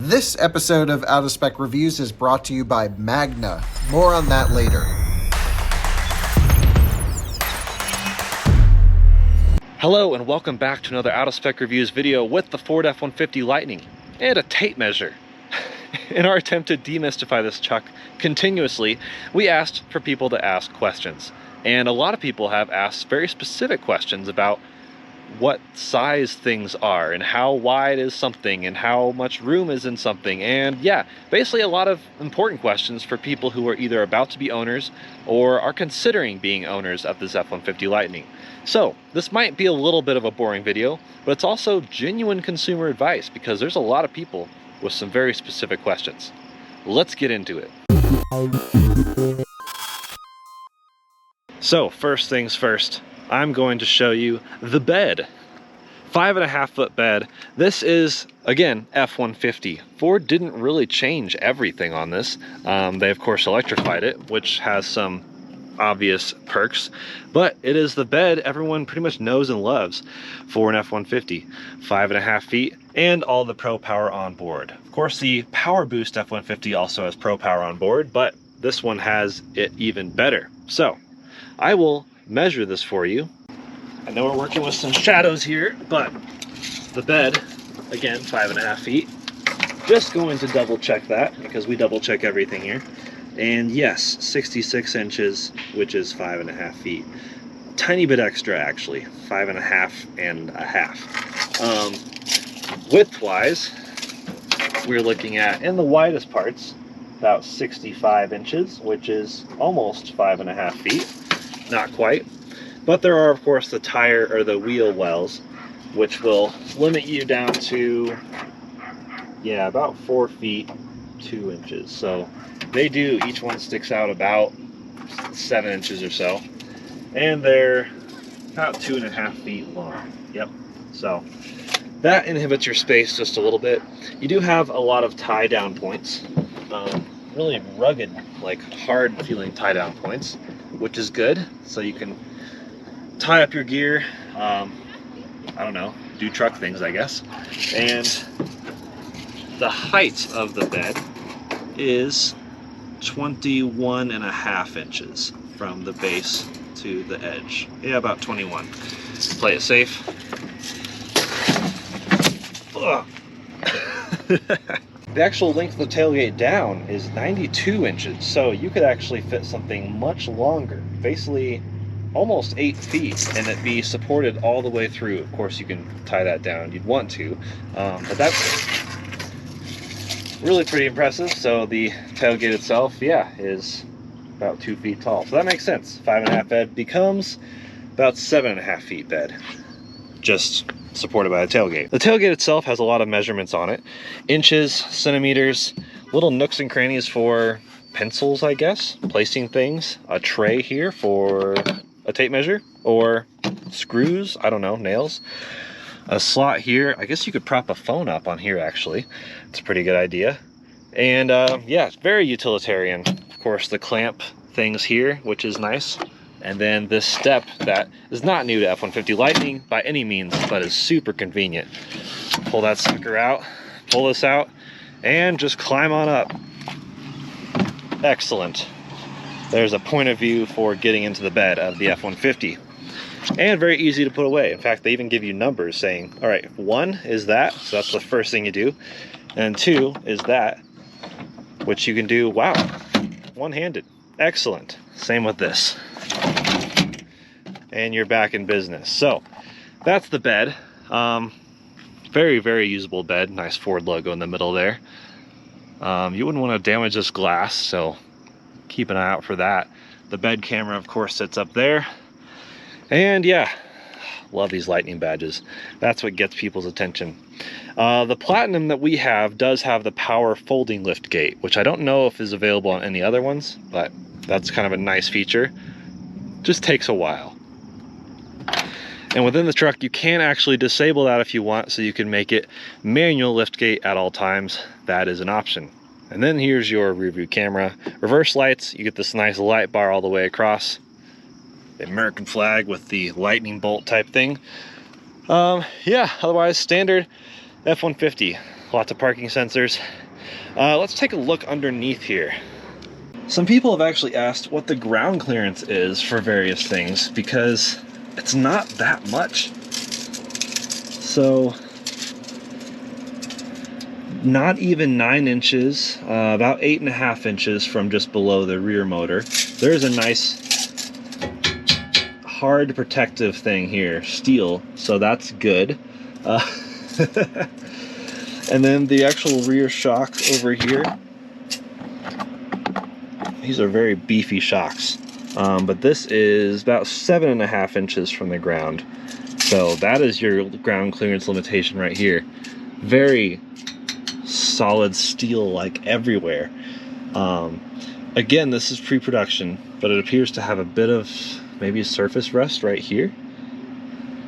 This episode of Out of Spec Reviews is brought to you by Magna. More on that later. Hello and welcome back to another Out of Spec Reviews video with the Ford F-150 Lightning and a tape measure. In our attempt to demystify this truck continuously, we asked for people to ask questions. And a lot of people have asked very specific questions about what size things are and how wide is something and how much room is in something. And yeah, basically a lot of important questions for people who are either about to be owners or are considering being owners of this F-150 Lightning. So this might be a little bit of a boring video, but it's also genuine consumer advice because there's a lot of people with some very specific questions. Let's get into it. So first things first, I'm going to show you the bed. 5.5 foot bed. This is, again, F-150. Ford didn't really change everything on this. They of course electrified it, which has some obvious perks, but it is the bed everyone pretty much knows and loves for an F-150. 5.5 feet and all the Pro Power on board. Of course, the Power Boost F-150 also has Pro Power on board, but this one has it even better. So I will measure this for you. I know we're working with some shadows here, but the bed, again, 5.5 feet. Just going to double check that because we double check everything here. And yes, 66 inches, which is 5.5 feet. Tiny bit extra, actually, 5.5 and a half. Width-wise, we're looking at, in the widest parts, about 65 inches, which is almost 5.5 feet. Not quite. But there are, of course, the tire or the wheel wells, which will limit you down to, yeah, about 4 feet, 2 inches. So they do, each one sticks out about 7 inches or so. And they're about 2.5 feet long. Yep. So that inhibits your space just a little bit. You do have a lot of tie down points. Really rugged, like hard feeling tie down points, which is good. So you can tie up your gear, I don't know, do truck things, I guess. And the height of the bed is 21.5 inches from the base to the edge. Yeah, about 21. Play it safe. The actual length of the tailgate down is 92 inches, so you could actually fit something much longer, basically almost 8 feet, and it be supported all the way through. Of course, you can tie that down, you'd want to, but that's really pretty impressive. So the tailgate itself, yeah, is about 2 feet tall, so that makes sense. 5.5 bed becomes about 7.5 feet bed, just supported by the tailgate. The tailgate itself has a lot of measurements on it. Inches, centimeters, little nooks and crannies for pencils, I guess, placing things. A tray here for a tape measure, or screws, I don't know, nails. A slot here. I guess you could prop a phone up on here, actually. It's a pretty good idea. And yeah, it's very utilitarian. Of course, the clamp things here, which is nice. And then this step that is not new to F-150 Lightning by any means, but is super convenient. Pull that sucker out, pull this out, and just climb on up. Excellent. There's a point of view for getting into the bed of the F-150. And very easy to put away. In fact, they even give you numbers saying, all right, 1 is that, so that's the first thing you do. And 2 is that, which you can do, wow, one-handed. Excellent. Same with this. And you're back in business. So that's the bed. Very, very usable bed. Nice Ford logo in the middle there. You wouldn't want to damage this glass, so keep an eye out for that. The bed camera, of course, sits up there. And yeah, love these Lightning badges. That's what gets people's attention. The Platinum that we have does have the power folding lift gate, which I don't know if is available on any other ones, but that's kind of a nice feature. Just takes a while. And within the truck, you can actually disable that if you want, so you can make it manual lift gate at all times. That is an option. And then here's your rear view camera. Reverse lights, you get this nice light bar all the way across. The American flag with the lightning bolt type thing. Yeah, otherwise standard F-150. lots of parking sensors. Let's take a look underneath here. Some people have actually asked what the ground clearance is for various things, because it's not that much. So, not even 9 inches, about 8.5 inches from just below the rear motor. There's a nice hard protective thing here, steel, so that's good. And then the actual rear shock over here, these are very beefy shocks, but this is about 7.5 inches from the ground. So that is your ground clearance limitation right here. Very solid steel like everywhere. Again, this is pre-production, but it appears to have a bit of maybe surface rust right here.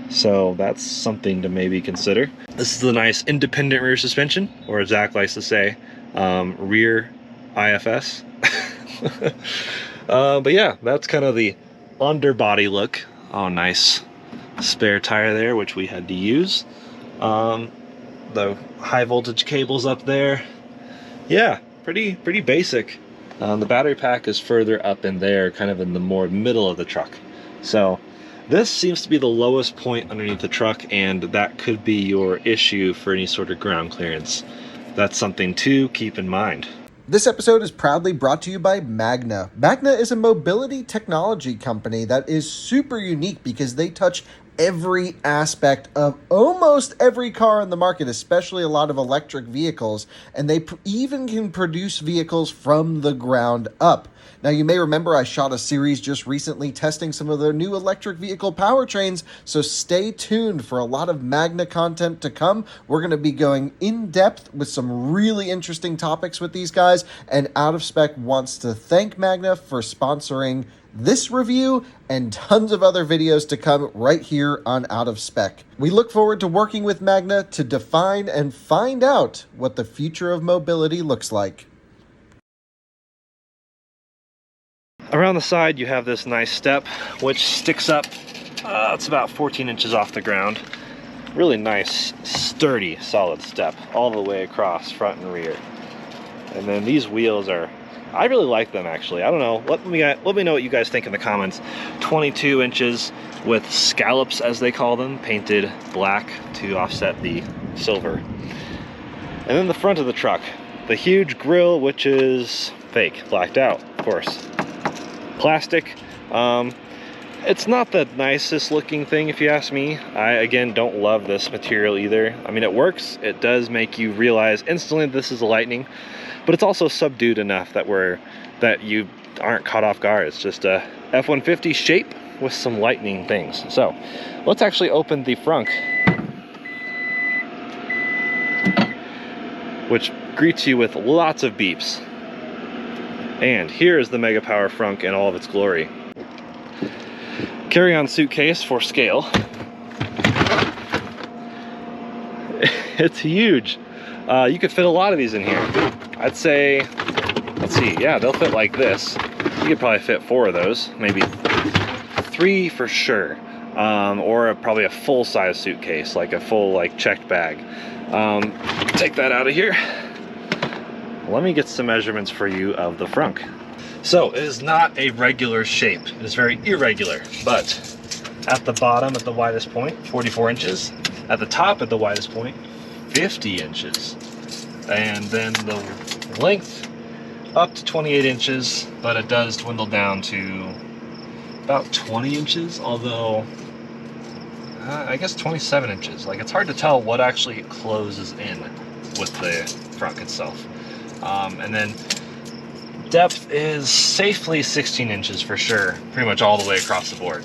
So that's something to maybe consider. This is the nice independent rear suspension, or as Zach likes to say, rear IFS. But yeah, that's kind of the underbody look. Oh, nice spare tire there, which we had to use. The high voltage cables up there. Yeah, pretty basic. The battery pack is further up in there, kind of in the more middle of the truck. So this seems to be the lowest point underneath the truck, and that could be your issue for any sort of ground clearance. That's something to keep in mind. This episode is proudly brought to you by Magna. Magna is a mobility technology company that is super unique because they touch every aspect of almost every car in the market, especially a lot of electric vehicles, and they even can produce vehicles from the ground up. Now, you may remember I shot a series just recently testing some of their new electric vehicle powertrains, so stay tuned for a lot of Magna content to come. We're going to be going in depth with some really interesting topics with these guys, and Out of Spec wants to thank Magna for sponsoring this review and tons of other videos to come right here on Out of Spec. We look forward to working with Magna to define and find out what the future of mobility looks like. Around the side, you have this nice step, which sticks up. It's about 14 inches off the ground. Really nice, sturdy, solid step all the way across, front and rear. And then these wheels are, I really like them actually. I don't know, let me know what you guys think in the comments. 22 inches with scallops, as they call them, painted black to offset the silver. And then the front of the truck, the huge grille, which is fake, blacked out, of course. Plastic. It's not the nicest looking thing, if you ask me. I, again, don't love this material either. I mean, it works. It does make you realize instantly this is a Lightning, but it's also subdued enough that you aren't caught off guard. It's just a F-150 shape with some Lightning things. So let's actually open the frunk, which greets you with lots of beeps. And here is the Mega Power frunk in all of its glory. Carry-on suitcase for scale. It's huge. You could fit a lot of these in here. I'd say, let's see, yeah, they'll fit like this. You could probably fit 4 of those, maybe 3 for sure. Or probably a full-size suitcase, like a full checked bag. Take that out of here. Let me get some measurements for you of the frunk. So it is not a regular shape. It is very irregular, but at the bottom, at the widest point, 44 inches. At the top, at the widest point, 50 inches. And then the length up to 28 inches, but it does dwindle down to about 20 inches, although I guess 27 inches. Like, it's hard to tell what actually closes in with the frunk itself. And then depth is safely 16 inches for sure, pretty much all the way across the board.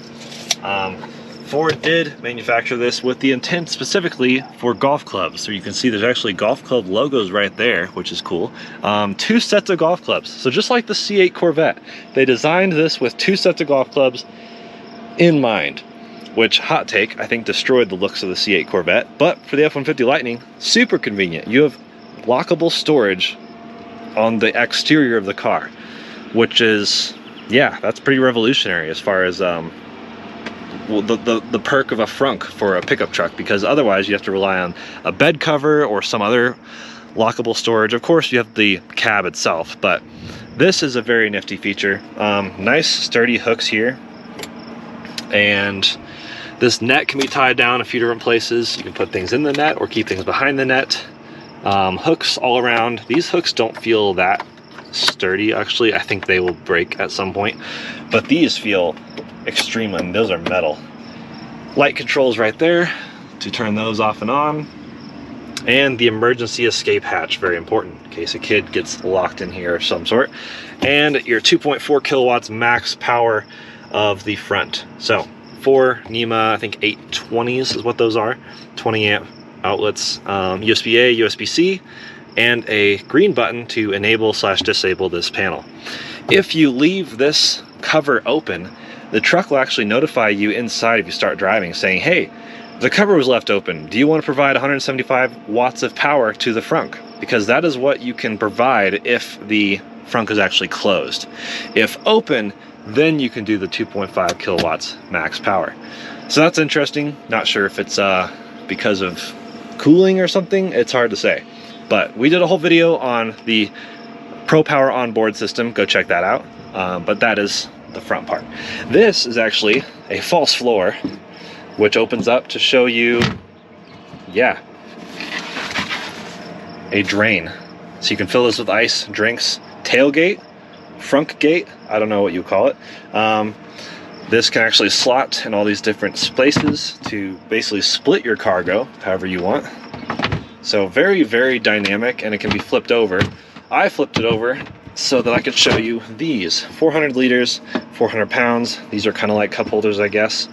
Ford did manufacture this with the intent specifically for golf clubs. So you can see there's actually golf club logos right there, which is cool. 2 sets of golf clubs. So just like the C8 Corvette, they designed this with 2 sets of golf clubs in mind, which, hot take, I think destroyed the looks of the C8 Corvette. But for the F-150 Lightning, super convenient. You have lockable storage on the exterior of the car, which is, yeah, that's pretty revolutionary as far as the perk of a frunk for a pickup truck, because otherwise you have to rely on a bed cover or some other lockable storage. Of course you have the cab itself, but this is a very nifty feature. Nice sturdy hooks here, and this net can be tied down a few different places. You can put things in the net or keep things behind the net. Hooks all around. These hooks don't feel that sturdy, actually. I think they will break at some point, but these feel extremely, and those are metal. Light controls right there to turn those off and on, and the emergency escape hatch, very important in case a kid gets locked in here of some sort, and your 2.4 kilowatts max power of the front. So 4 NEMA, I think 820s is what those are, 20 amp outlets, USB-A, USB-C, and a green button to enable / disable this panel. If you leave this cover open, the truck will actually notify you inside if you start driving, saying, hey, the cover was left open. Do you want to provide 175 watts of power to the frunk? Because that is what you can provide if the frunk is actually closed. If open, then you can do the 2.5 kilowatts max power. So that's interesting. Not sure if it's because of cooling or something. It's hard to say. But we did a whole video on the Pro Power onboard system. Go check that out. But that is the front part. This is actually a false floor, which opens up to show you, yeah, a drain. So you can fill this with ice, drinks, tailgate, frunk gate, I don't know what you call it. This can actually slot in all these different places to basically split your cargo however you want. So very, very dynamic, and it can be flipped over. I flipped it over so that I could show you these 400 liters, 400 pounds. These are kind of like cup holders, I guess.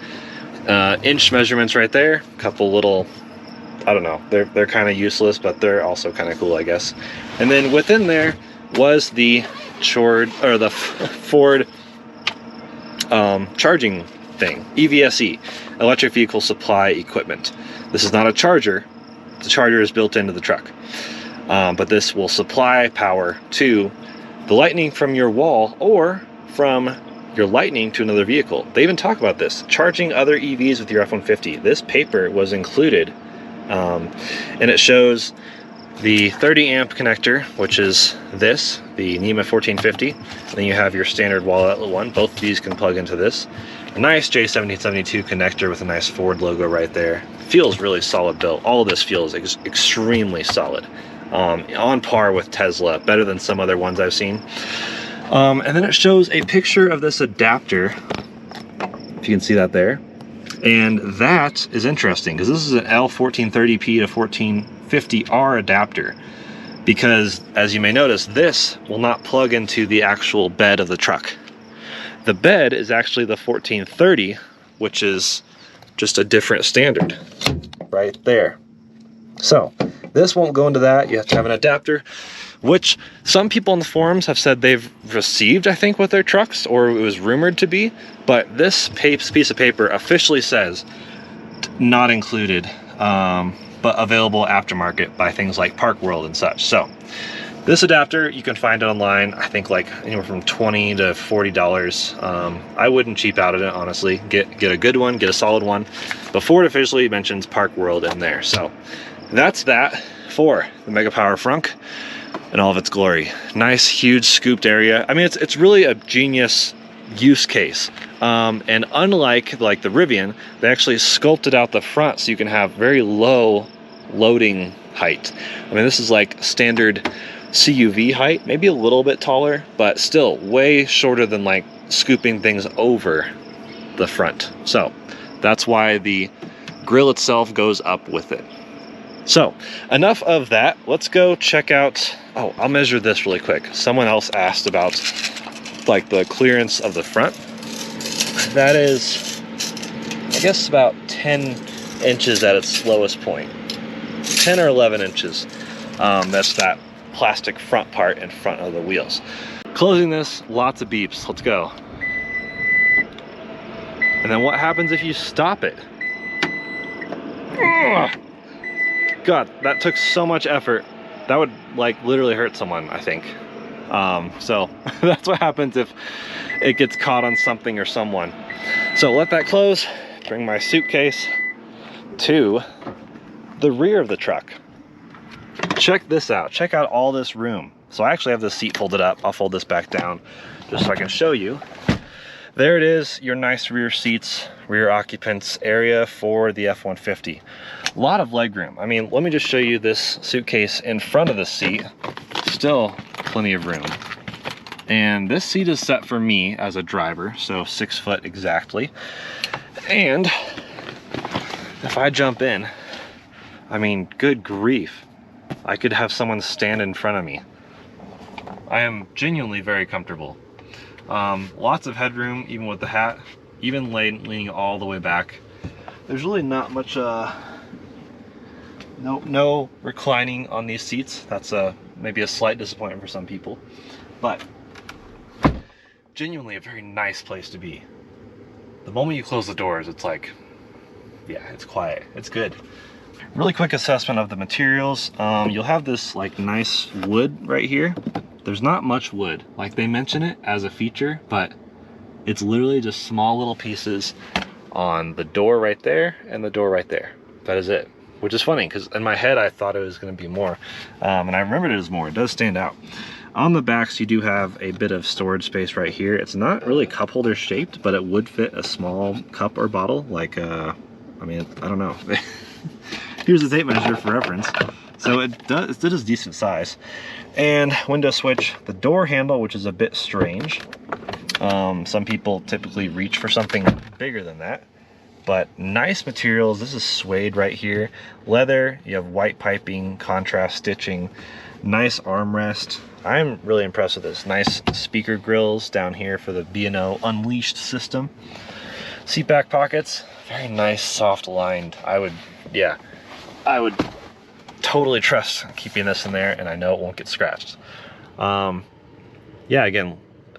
Inch measurements right there. A couple little, I don't know, they're kind of useless, but they're also kind of cool, I guess. And then within there was the Ford charging thing, EVSE, electric vehicle supply equipment. This is not a charger. The charger is built into the truck, but this will supply power to the lightning from your wall or from your lightning to another vehicle. They even talk about this, charging other EVs with your F-150. This paper was included, and it shows the 30 amp connector, which is this, the NEMA 1450. And then you have your standard wall outlet one. Both of these can plug into this. A nice J1772 connector with a nice Ford logo right there. Feels really solid built. All of this feels extremely solid. On par with Tesla, better than some other ones I've seen. And then it shows a picture of this adapter, if you can see that there. And that is interesting because this is an L1430P to 1450R adapter. Because, as you may notice, this will not plug into the actual bed of the truck. The bed is actually the 1430, which is just a different standard right there. So this won't go into that. You have to have an adapter, which some people in the forums have said they've received, I think, with their trucks, or it was rumored to be. But this piece of paper officially says not included, but available aftermarket by things like Park World and such. So this adapter, you can find it online, I think like anywhere from $20 to $40. I wouldn't cheap out at it, honestly. Get a good one, get a solid one. But Ford officially mentions Park World in there. So that's that for the Mega Power Frunk in all of its glory. Nice, huge, scooped area. I mean, it's really a genius use case. And unlike like the Rivian, they actually sculpted out the front so you can have very low loading height. I mean, this is like standard CUV height, maybe a little bit taller, but still way shorter than like scooping things over the front. So that's why the grille itself goes up with it. So enough of that. Let's go check out, oh, I'll measure this really quick. Someone else asked about like the clearance of the front. That is, I guess, about 10 inches at its lowest point. 10 or 11 inches. That's that plastic front part in front of the wheels. Closing this, lots of beeps. Let's go. And then what happens if you stop it? Ugh. God, that took so much effort. That would like literally hurt someone, I think. So that's what happens if it gets caught on something or someone. So let that close, bring my suitcase to the rear of the truck. Check this out. Check out all this room. So I actually have this seat folded up. I'll fold this back down just so I can show you. There it is, your nice rear seats, rear occupants area for the F-150. A lot of legroom. I mean, let me just show you this suitcase in front of the seat. Still plenty of room. And this seat is set for me as a driver, so 6 foot exactly. And if I jump in, I mean, good grief, I could have someone stand in front of me. I am genuinely very comfortable. Lots of headroom, even with the hat, even leaning all the way back. There's really not much, no reclining on these seats. That's maybe a slight disappointment for some people, but genuinely a very nice place to be. The moment you close the doors, it's like, yeah, it's quiet, it's good. Really quick assessment of the materials. You'll have this like nice wood right here. There's not much wood, like they mention it as a feature, but it's literally just small little pieces on the door right there and the door right there. That is it, which is funny because in my head I thought it was going to be more, and I remembered it as more. It does stand out. On the backs you do have a bit of storage space right here. It's not really cup holder shaped, but it would fit a small cup or bottle, like I mean, I don't know. Here's the tape measure for reference. So it is decent size. And window switch, the door handle, which is a bit strange. Some people typically reach for something bigger than that, but nice materials. This is suede right here, leather. You have white piping, contrast stitching, nice armrest. I'm really impressed with this. Nice speaker grills down here for the B&O Unleashed system. Seat back pockets, very nice, soft lined. I would totally trust keeping this in there, and I know it won't get scratched. Yeah, again,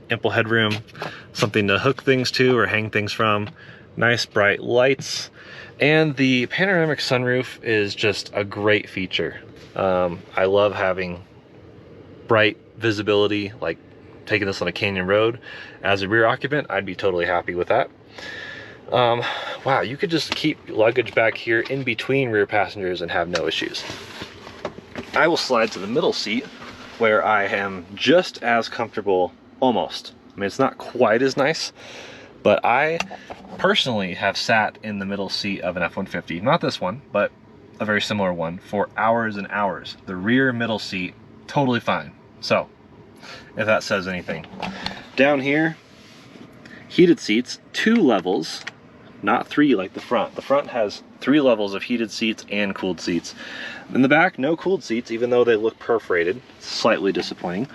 ample headroom, something to hook things to or hang things from, nice bright lights, and the panoramic sunroof is just a great feature. I love having bright visibility, like taking this on a canyon road. As a rear occupant, I'd be totally happy with that. Wow, you could just keep luggage back here in between rear passengers and have no issues. I will slide to the middle seat where I am just as comfortable, almost. I mean, it's not quite as nice, but I personally have sat in the middle seat of an F-150, not this one, but a very similar one, for hours and hours. The rear middle seat, totally fine. So, if that says anything. Down here, heated seats, 2 levels, not 3 like the front. The front has 3 levels of heated seats and cooled seats. In the back, no cooled seats, even though they look perforated. Slightly disappointing.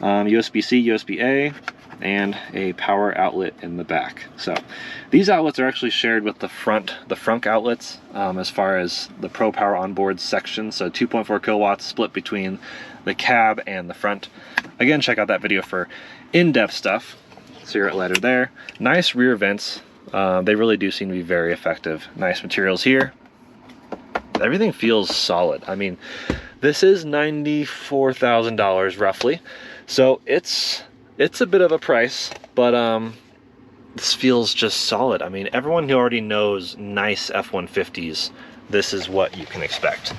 USB-C, USB-A, and a power outlet in the back. So these outlets are actually shared with the frunk outlets, as far as the Pro Power Onboard section. So 2.4 kilowatts split between the cab and the front. Again, check out that video for in-depth stuff. Cigarette lighter there. Nice rear vents. They really do seem to be very effective. Nice materials here. Everything feels solid. I mean, this is $94,000 roughly, so it's a bit of a price, but this feels just solid. I mean, everyone who already knows nice F-150s, this is what you can expect.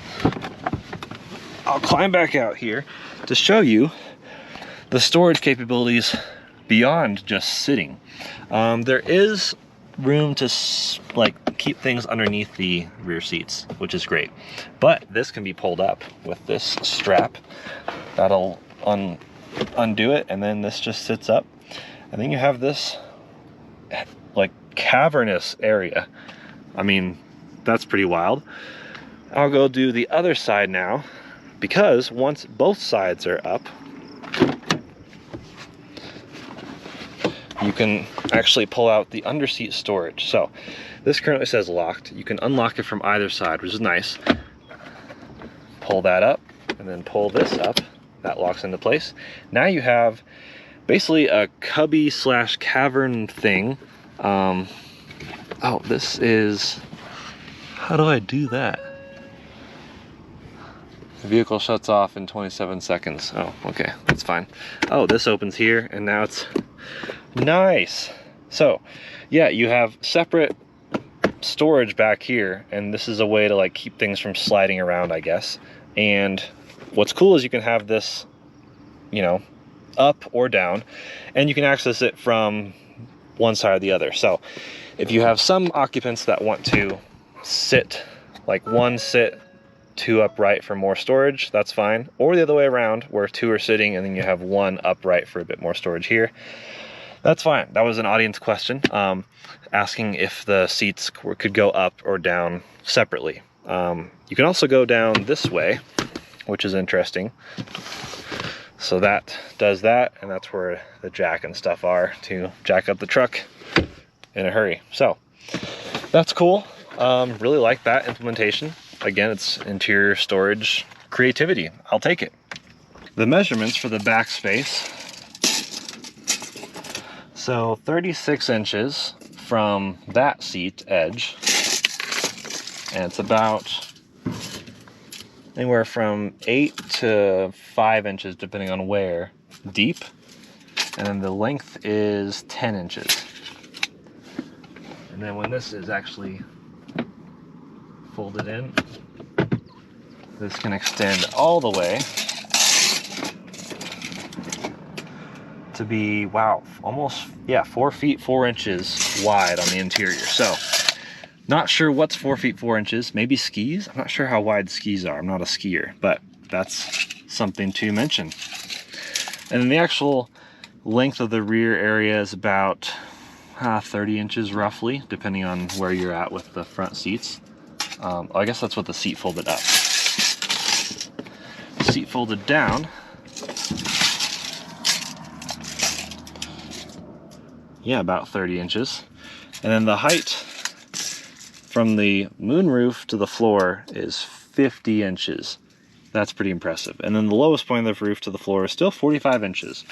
I'll climb back out here to show you the storage capabilities beyond just sitting. There is room to like keep things underneath the rear seats, which is great, but this can be pulled up with this strap that'll undo it, and then this just sits up, and then you have this like cavernous area. I mean, that's pretty wild. I'll go do the other side now, because once both sides are up, you can actually pull out the underseat storage. So this currently says locked. You can unlock it from either side, which is nice. Pull that up and then pull this up. That locks into place. Now you have basically a cubby slash cavern thing. Oh, this is, how do I do that? The vehicle shuts off in 27 seconds. Oh, okay, that's fine. Oh, this opens here, and now it's nice. So, yeah, you have separate storage back here, and this is a way to like keep things from sliding around, I guess. And what's cool is you can have this, you know, up or down, and you can access it from one side or the other. So if you have some occupants that want to sit, like one sit, two upright for more storage, that's fine. Or the other way around, where two are sitting and then you have one upright for a bit more storage here. That's fine. That was an audience question, asking if the seats could go up or down separately. You can also go down this way, which is interesting. So that does that, and that's where the jack and stuff are to jack up the truck in a hurry. So that's cool. Really like that implementation. Again, it's interior storage creativity. I'll take it. The measurements for the back space. So 36 inches from that seat edge, and it's about anywhere from 8 to 5 inches depending on where deep, and then the length is 10 inches. And then when this is actually folded in, this can extend all the way to be, wow, almost, yeah, 4 feet 4 inches wide on the interior. So not sure what's 4 feet 4 inches, maybe skis. I'm not sure how wide skis are. I'm not a skier, but that's something to mention. And then the actual length of the rear area is about 30 inches roughly, depending on where you're at with the front seats. I guess that's what the seat folded up. Seat folded down, yeah, about 30 inches. And then the height from the moonroof to the floor is 50 inches. That's pretty impressive. And then the lowest point of the roof to the floor is still 45 inches.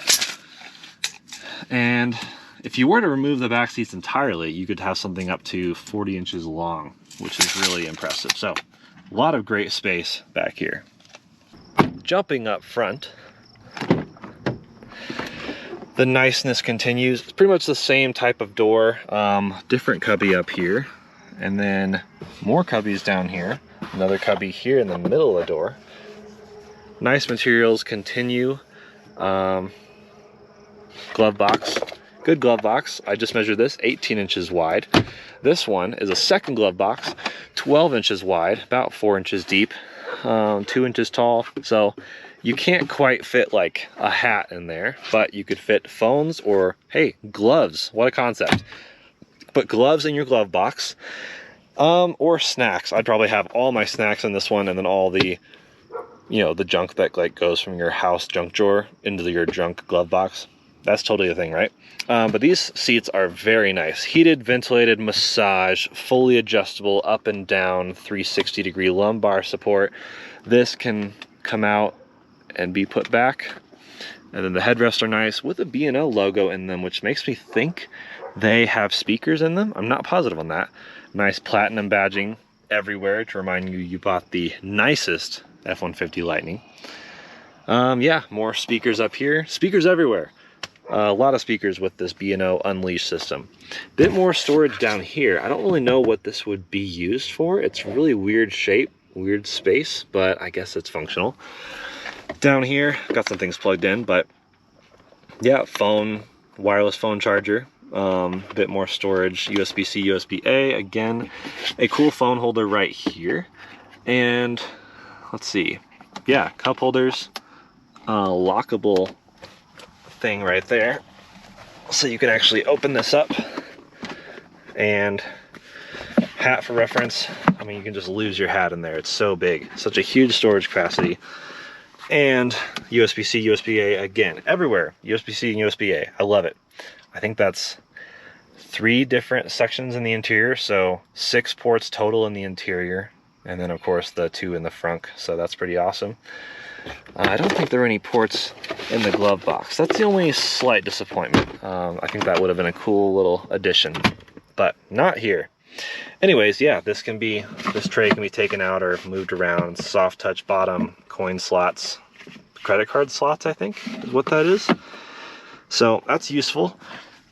And if you were to remove the back seats entirely, you could have something up to 40 inches long, which is really impressive. So a lot of great space back here. Jumping up front, the niceness continues. It's pretty much the same type of door, different cubby up here, and then more cubbies down here, another cubby here in the middle of the door. Nice materials continue. Glove box, good glove box. I just measured this, 18 inches wide. This one is a second glove box, 12 inches wide, about 4 inches deep, 2 inches tall. So you can't quite fit like a hat in there, but you could fit phones or, hey, gloves. What a concept. Put gloves in your glove box, or snacks. I'd probably have all my snacks in this one, and then all the, you know, the junk that like goes from your house junk drawer into your junk glove box. That's totally a thing, right? But these seats are very nice. Heated, ventilated, massage, fully adjustable, up and down, 360-degree lumbar support. This can come out and be put back. And then the headrests are nice with a B&O logo in them, which makes me think they have speakers in them. I'm not positive on that. Nice platinum badging everywhere to remind you you bought the nicest F-150 Lightning. Yeah, more speakers up here. Speakers everywhere. A lot of speakers with this B&O Unleashed system. Bit more storage down here. I don't really know what this would be used for. It's really weird shape, weird space, but I guess it's functional. Down here, got some things plugged in, but yeah, phone, wireless phone charger, bit more storage, USB-C, USB-A. Again, a cool phone holder right here. And let's see, yeah, cup holders, lockable thing right there, so you can actually open this up. And hat for reference, I mean, you can just lose your hat in there. It's so big, such a huge storage capacity. And USB-C, USB-A, again, everywhere. USB-C and USB-A, I love it. I think that's 3 different sections in the interior, so 6 ports total in the interior, and then of course the 2 in the frunk, so that's pretty awesome. I don't think there are any ports in the glove box. That's the only slight disappointment. I think that would have been a cool little addition, but not here. Anyways, yeah, this tray can be taken out or moved around. Soft touch bottom, coin slots, credit card slots, I think is what that is. So that's useful.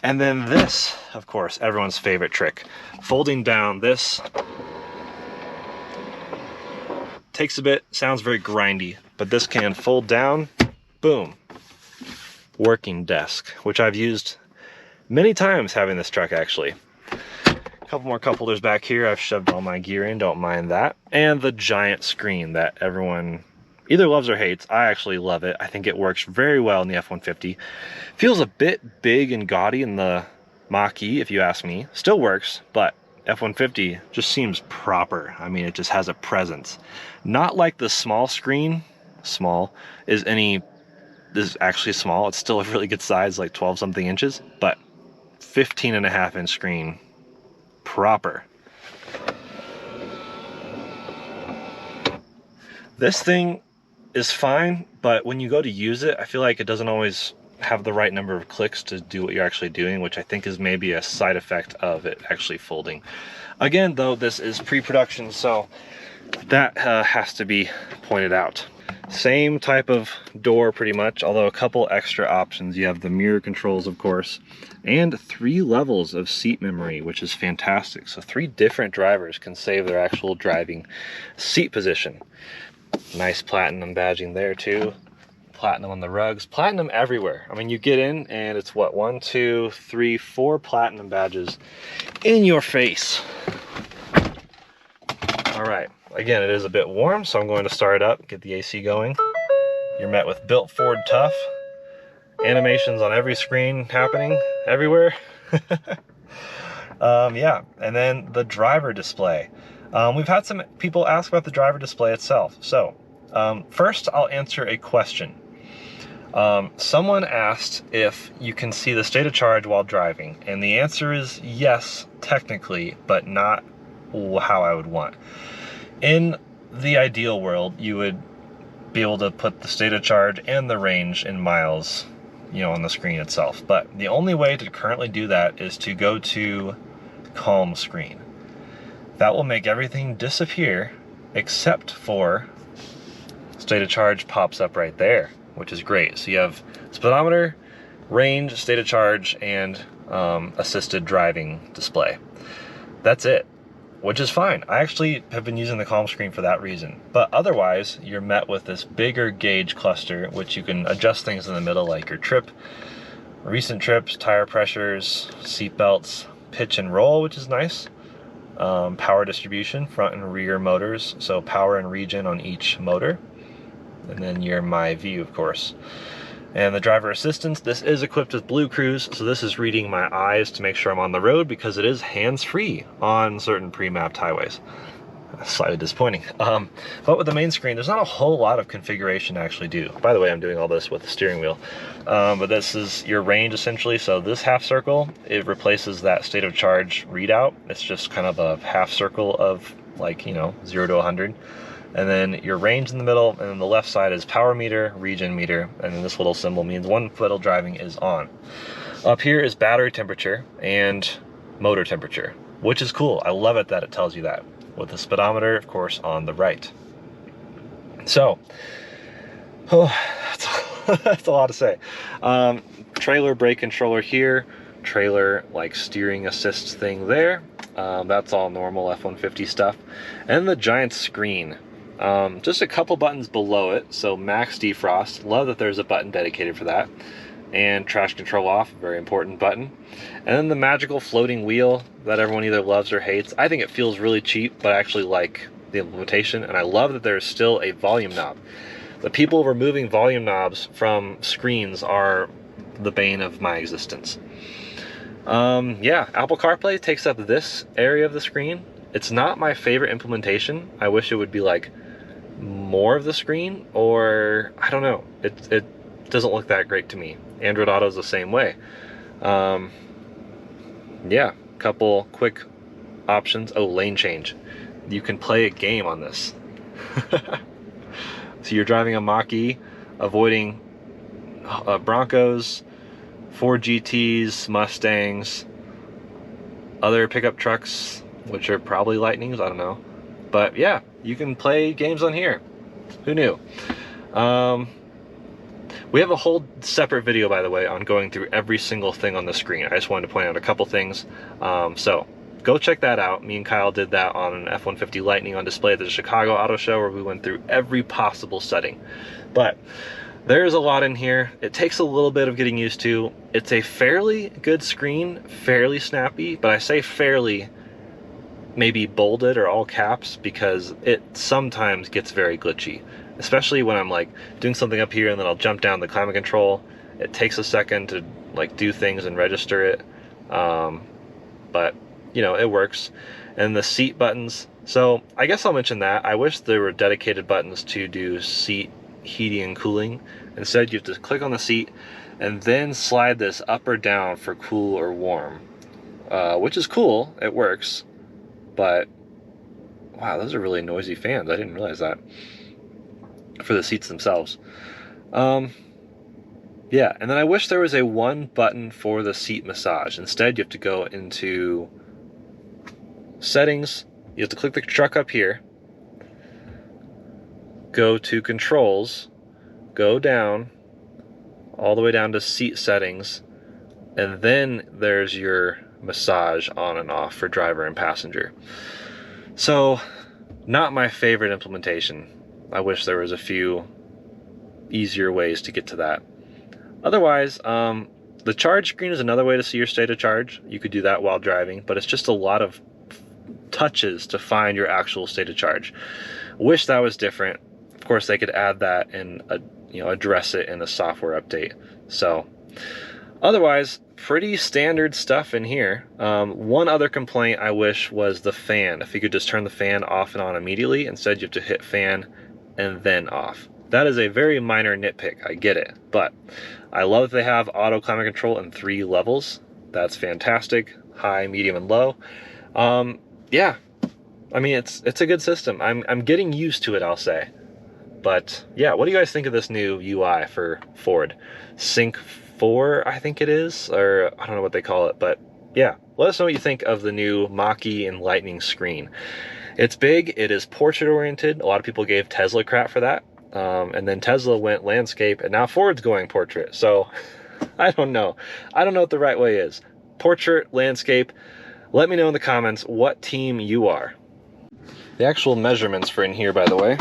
And then this, of course, everyone's favorite trick. Folding down this takes a bit, sounds very grindy, but this can fold down, boom. Working desk, which I've used many times having this truck actually. A couple more cup holders back here. I've shoved all my gear in, don't mind that. And the giant screen that everyone either loves or hates. I actually love it. I think it works very well in the F-150. Feels a bit big and gaudy in the Mach-E, if you ask me. Still works, but F-150 just seems proper. I mean, it just has a presence. Not like the small screen, small, is actually small. It's still a really good size, like 12 something inches, but 15.5 inch screen, proper. This thing is fine, but when you go to use it, I feel like it doesn't always have the right number of clicks to do what you're actually doing, which I think is maybe a side effect of it actually folding. Again, though, this is pre-production, so that has to be pointed out. Same type of door pretty much, although a couple extra options. You have the mirror controls, of course, and 3 levels of seat memory, which is fantastic. So 3 different drivers can save their actual driving seat position. Nice platinum badging there too. Platinum on the rugs, platinum everywhere. I mean, you get in and it's what, 1, 2, 3, 4 platinum badges in your face. All right, again, it is a bit warm, so I'm going to start it up, get the AC going. You're met with built Ford tough. Animations on every screen happening everywhere. Yeah, and then the driver display. We've had some people ask about the driver display itself. So first I'll answer a question. Someone asked if you can see the state of charge while driving, and the answer is yes, technically, but not how I would want. In the ideal world, you would be able to put the state of charge and the range in miles, you know, on the screen itself. But the only way to currently do that is to go to calm screen. That will make everything disappear except for state of charge pops up right there, which is great. So you have speedometer, range, state of charge, and assisted driving display. That's it, which is fine. I actually have been using the calm screen for that reason. But otherwise, you're met with this bigger gauge cluster, which you can adjust things in the middle, like your trip, recent trips, tire pressures, seat belts, pitch and roll, which is nice. Power distribution, front and rear motors, so power and regen on each motor, and then your My View, of course. And the driver assistance, this is equipped with Blue Cruise, so this is reading my eyes to make sure I'm on the road, because it is hands-free on certain pre-mapped highways. Slightly disappointing. But with the main screen, there's not a whole lot of configuration to actually do. By the way, I'm doing all this with the steering wheel. But this is your range, essentially. So this half circle, it replaces that state of charge readout. It's just kind of a half circle of, like, you know, 0 to 100. And then your range in the middle, and then the left side is power meter, regen meter, and then this little symbol means one pedal driving is on. Up here is battery temperature and motor temperature, which is cool. I love it that it tells you that, with the speedometer, of course, on the right. So, that's a lot to say. Trailer brake controller here, trailer like steering assist thing there. That's all normal F-150 stuff. And the giant screen. Just a couple buttons below it, so max defrost. Love that there's a button dedicated for that. And trash control off, very important button. And then the magical floating wheel that everyone either loves or hates. I think it feels really cheap, but I actually like the implementation, and I love that there's still a volume knob. The people removing volume knobs from screens are the bane of my existence. Yeah, Apple CarPlay takes up this area of the screen. It's not my favorite implementation. I wish it would be like more of the screen, or I don't know. It doesn't look that great to me. Android Auto is the same way. Yeah, couple quick options. Oh, lane change. You can play a game on this. So you're driving a Mach-E, avoiding Broncos, Ford GTs, Mustangs, other pickup trucks, which are probably Lightnings, I don't know. But yeah, you can play games on here. Who knew? We have a whole separate video, by the way, on going through every single thing on the screen. I just wanted to point out a couple things. So go check that out. Me and Kyle did that on an F-150 Lightning on display at the Chicago Auto Show, where we went through every possible setting. But there's a lot in here. It takes a little bit of getting used to. It's a fairly good screen, fairly snappy, but I say fairly, maybe bolded or all caps, because it sometimes gets very glitchy. Especially when I'm like doing something up here and then I'll jump down the climate control. It takes a second to like do things and register it. But you know, it works. And the seat buttons. So I guess I'll mention that. I wish there were dedicated buttons to do seat heating and cooling. Instead, you have to click on the seat and then slide this up or down for cool or warm, which is cool. It works. But wow, those are really noisy fans. I didn't realize that. For the seats themselves. Yeah, and then I wish there was a one button for the seat massage. Instead, you have to go into settings. You have to click the truck up here, go to controls, go down all the way down to seat settings, and then there's your massage on and off for driver and passenger. So not my favorite implementation. I wish there was a few easier ways to get to that. Otherwise, the charge screen is another way to see your state of charge. You could do that while driving, but it's just a lot of touches to find your actual state of charge. Wish that was different. Of course, they could add that and address it in a software update. So otherwise, pretty standard stuff in here. One other complaint I wish was the fan. If you could just turn the fan off and on immediately. Instead, you have to hit fan and then off. That is a very minor nitpick, I get it, but I love that they have auto climate control in 3 levels. That's fantastic. High, medium, and low. Yeah, I mean, it's a good system. I'm getting used to it, I'll say. But yeah, what do you guys think of this new UI for Ford? Sync 4, I think it is, or I don't know what they call it, but yeah, let us know what you think of the new Mach-E and Lightning screen. It's big, it is portrait oriented. A lot of people gave Tesla crap for that. And then Tesla went landscape, and now Ford's going portrait. So I don't know. I don't know what the right way is. Portrait, landscape. Let me know in the comments what team you are. The actual measurements for in here, by the way,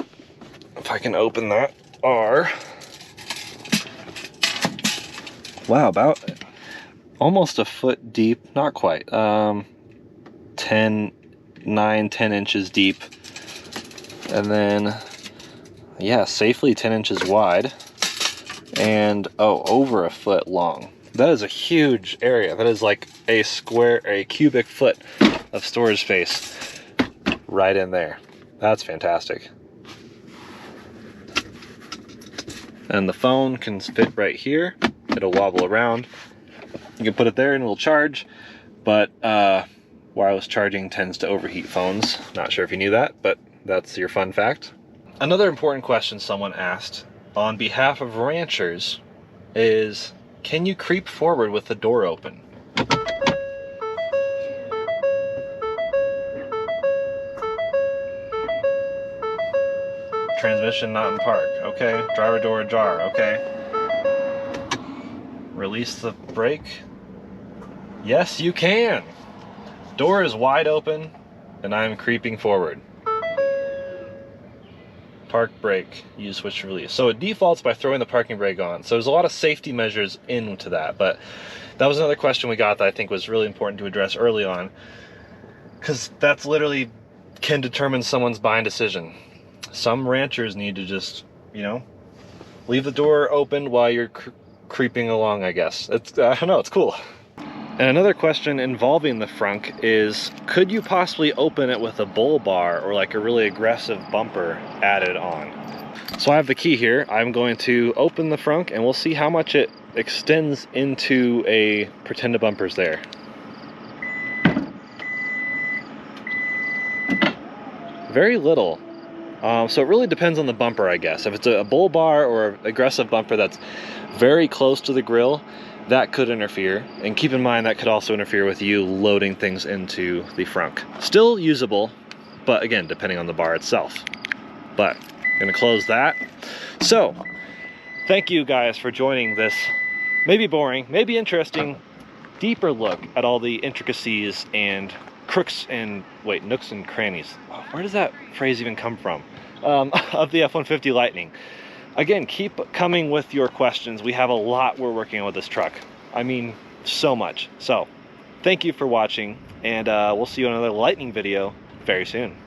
if I can open that, are, wow, about almost a foot deep. Not quite. 10 inches deep, and then yeah, safely 10 inches wide, and over a foot long. That is a huge area. That is like a cubic foot of storage space right in there. That's fantastic. And the phone can fit right here. It'll wobble around. You can put it there and it'll charge, but wireless charging tends to overheat phones. Not sure if you knew that, but that's your fun fact. Another important question someone asked on behalf of ranchers is, can you creep forward with the door open? Transmission not in park, okay. Driver door ajar, okay. Release the brake. Yes, you can. Door is wide open and I'm creeping forward. Park brake, use switch to release. So it defaults by throwing the parking brake on. So there's a lot of safety measures into that, but that was another question we got that I think was really important to address early on, because that's literally can determine someone's buying decision. Some ranchers need to just, leave the door open while you're creeping along, I guess. I don't know, it's cool. And another question involving the frunk is, could you possibly open it with a bull bar or like a really aggressive bumper added on? So I have the key here. I'm going to open the frunk and we'll see how much it extends into a pretend a bumper's there. Very little. So it really depends on the bumper, I guess. If it's a bull bar or an aggressive bumper that's very close to the grill, that could interfere. And keep in mind that could also interfere with you loading things into the frunk. Still usable, but again, depending on the bar itself. But I'm gonna close that. So thank you guys for joining this maybe boring, maybe interesting, deeper look at all the intricacies and nooks and crannies. Where does that phrase even come from? Of the F-150 Lightning. Again, keep coming with your questions. We have a lot we're working on with this truck. I mean, so much. So, thank you for watching, and we'll see you in another Lightning video very soon.